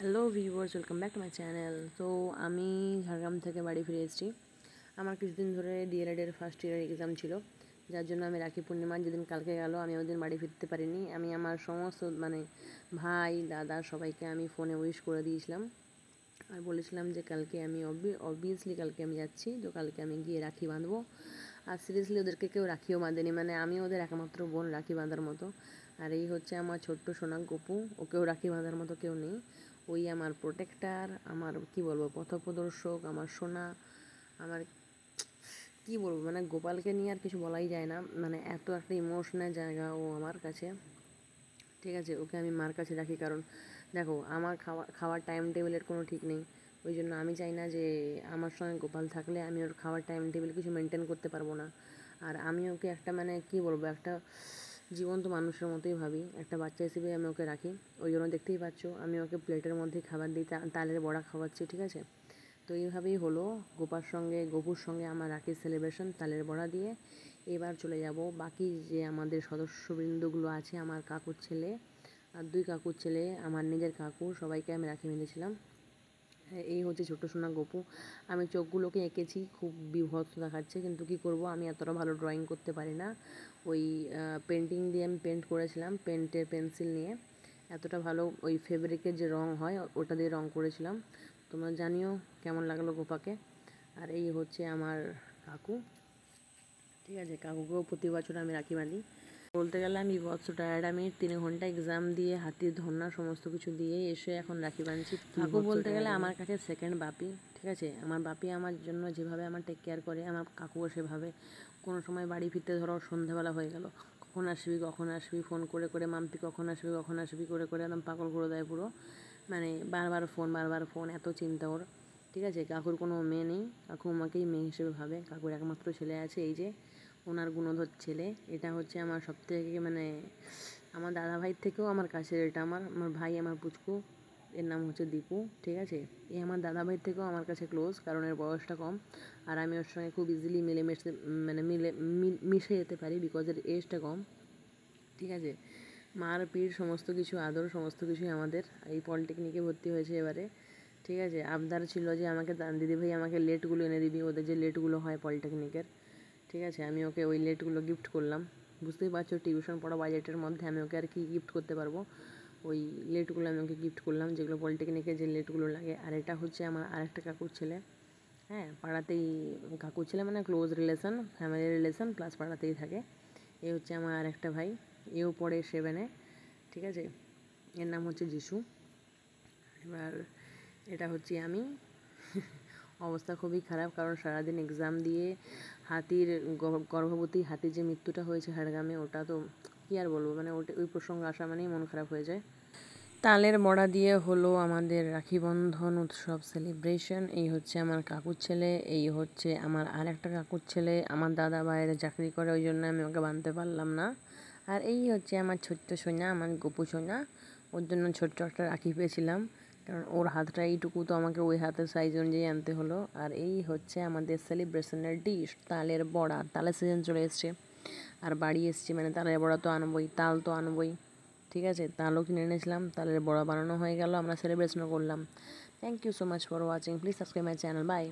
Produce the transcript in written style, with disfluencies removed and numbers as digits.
Hello viewers, welcome back to my channel. তো আমি ঝাড়গ্রাম থেকে বাড়ি ফিরে এসেছি। আমার কিছুদিন ধরে ডিএলএডের ফার্স্ট ইয়ারের এক্সাম ছিল, যার জন্য আমি রাখি পূর্ণিমার যেদিন কালকে গেল আমি ওই দিন বাড়ি ফিরতে পারিনি। আমি আমার সমস্ত ভাই দাদা সবাইকে আমি ফোনে উইশ করে দিয়েছিলাম আর বলেছিলাম যে কালকে আমি অবভিয়াসলি কালকে আমি যাচ্ছি, তো কালকে আমি গিয়ে রাখি বাঁধবো। আর সিরিয়াসলি ওদেরকে কেউ রাখিও বাঁধেনি, মানে আমি ওদের একমাত্র বোন রাখি বাঁধার মতো। আর এই হচ্ছে আমার ছোট্ট সোনা গপু, ওকেও রাখি বাঁধার মতো কেউ নেই। ওই আমার প্রোটেক্টার, আমার কি বলবো পথপ্রদর্শক, আমার সোনা, আমার কি বলবো মানে গোপালকে নিয়ে আর কিছু বলাই যায় না, মানে এত একটা ইমোশনাল জায়গা ও আমার কাছে। ঠিক আছে, ওকে আমি মার কাছে রাখি, কারণ দেখো আমার খাওয়ার টাইম টেবিলের কোনো ঠিক নেই। ওই জন্য আমি চাই না যে আমার সঙ্গে গোপাল থাকলে আমি ওর খাওয়ার টাইম টেবিল কিছু মেনটেন করতে পারবো না। আর আমি ওকে একটা মানে কি বলবো একটা জীবন্ত মানুষের মতোই ভাবি, একটা বাচ্চা হিসেবে আমি ওকে রাখি। ওই জন্য দেখতেই পাচ্ছ আমি ওকে প্লেটের মধ্যে খাবার দিই, তালের বড়া খাওয়াচ্ছি। ঠিক আছে, তো এইভাবেই হলো গপুর সঙ্গে আমার রাখির সেলিব্রেশন তালের বড়া দিয়ে। এবার চলে যাব বাকি যে আমাদের সদস্যবৃন্দগুলো আছে, আমার কাকুর ছেলে আর 2 কাকুর ছেলে, আমার নিজের কাকু, সবাইকে আমি রাখি বেঁধেছিলাম। এই হচ্ছে ছোটো সোনা গপু। আমি চোখগুলোকে এঁকেছি, খুব বিভৎস দেখাচ্ছে, কিন্তু কি করব, আমি এতটা ভালো ড্রয়িং করতে পারি না। ওই পেন্টিং দিয়ে আমি পেন্ট করেছিলাম, পেন্সিল নিয়ে। এতটা ভালো ওই ফেব্রিকের যে রং হয় ওটা দিয়ে রং করেছিলাম। তোমরা জানিও কেমন লাগলো গোপাকে। আর এই হচ্ছে আমার কাকু। ঠিক আছে, কাকুকেও প্রতি বছর আমি রাখি বাঁধি। বলতে গেলে আমি বিভৎস টায়ার্ড। আমি 3 ঘন্টা এক্সাম দিয়ে হাতির ধর্না সমস্ত কিছু দিয়ে এসে এখন রাখি বাঁধছি। কাকু বলতে গেলে আমার কাছে সেকেন্ড বাপি। ঠিক আছে, আমার বাপি আমার জন্য যেভাবে আমার টেক কেয়ার করে, আমার কাকুও সেভাবে। কোনো সময় বাড়ি ফিরতে ধরো সন্ধ্যাবেলা হয়ে গেল, কখন আসবি ফোন করে করে, মাম্পি কখন আসবি করে করে একদম পাগল করে দেয় পুরো। মানে বারবার ফোন, এত চিন্তা ওর। ঠিক আছে, কাকুর কোনো মেয়ে নেই, কাকু আমাকেই মেয়ে হিসেবে ভাবে। কাকুর একমাত্র ছেলে আছে, এই যে ওনার গুণধর ছেলে। এটা হচ্ছে আমার সবথেকে মানে আমার দাদা ভাইয়ের থেকেও আমার কাছের, এটা আমার ভাই, আমার পুচকু, এর নাম হচ্ছে দীপু। ঠিক আছে, এ আমার দাদা ভাইয়ের থেকেও আমার কাছে ক্লোজ, কারণ এর বয়সটা কম আর আমি ওর সঙ্গে খুব ইজিলি মিশে যেতে পারি, বিকজ এর এজটা কম। ঠিক আছে, মার পিঠ সমস্ত কিছু আদর সমস্ত কিছুই আমাদের। এই পলিটেকনিকে ভর্তি হয়েছে এবারে। ঠিক আছে, আবদার ছিল যে আমাকে দিদিভাই আমাকে লেটগুলো এনে দিবি, ওদের যে লেটগুলো হয় পলিটেকনিকের। ঠিক আছে, আমি ওকে ওই লেটগুলো গিফট করলাম। বুঝতেই পারছো টিউশন পড়া বাজেটের মধ্যে আমি ওকে আর কি গিফট করতে পারবো। ওই লেটগুলো আমি ওকে গিফট করলাম, যেগুলো পলিটেকনিকে যে লেটগুলো লাগে। আর এটা হচ্ছে আমার আরেকটা কাকুর ছেলে। হ্যাঁ, পাড়াতেই কাকুর ছেলে, মানে close relation, family relation plus পাড়াতেই থাকে। এ হচ্ছে আমার আরেকটা ভাই, এও পড়ে 7-এ। ঠিক আছে, এর নাম হচ্ছে যিশু। এবার এটা হচ্ছে আমি। অবস্থা খুবই খারাপ, কারণ সারাদিন এক্সাম দিয়ে গর্ভবতী হাতির যে মৃত্যুটা হয়েছে ঝাড়গ্রামে, ওটা তো কী আর বলবো, মানে ওই প্রসঙ্গ আসা মানেই মন খারাপ হয়ে যায়। তালের বড়া দিয়ে হলো আমাদের রাখি বন্ধন উৎসব সেলিব্রেশন। এই হচ্ছে আমার কাকুর ছেলে, এই হচ্ছে আমার আর একটা কাকুর ছেলে। আমার দাদা বাইরে চাকরি করে, ওই জন্য আমি ওকে বাঁধতে পারলাম না। আর এই হচ্ছে আমার ছোট্ট সোনা, আমার গপু সোনা। ওর জন্য ছোট্ট একটা রাখি পেয়েছিলাম, কারণ ওর হাতটা এইটুকু, তো আমাকে ওই হাতের সাইজ অনুযায়ী আনতে হলো। আর এই হচ্ছে আমাদের সেলিব্রেশনের ডিশ, তালের বড়া। তালের সিজন চলে এসছে, আর বাড়ি এসছি মানে তালের বড়া তো আনবই, তাল তো আনবই। ঠিক আছে, তালও কিনে এনেছিলাম, তালের বড়া বানানো হয়ে গেল, আমরা সেলিব্রেশনও করলাম। Thank you so much for watching, please subscribe my channel, by.